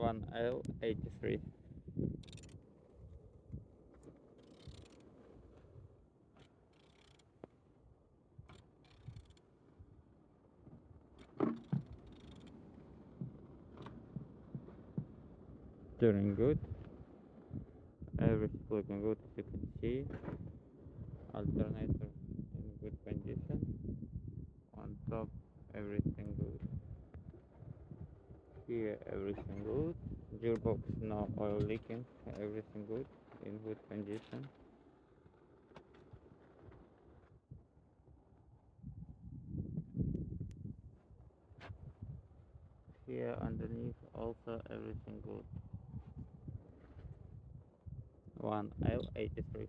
1L83. Doing good. Everything looking good, as you can see. Alternator in good condition. On top, everything good. Here, everything good. Gearbox, no oil leaking. Everything good, in good condition. Here underneath, also everything good. 1L83.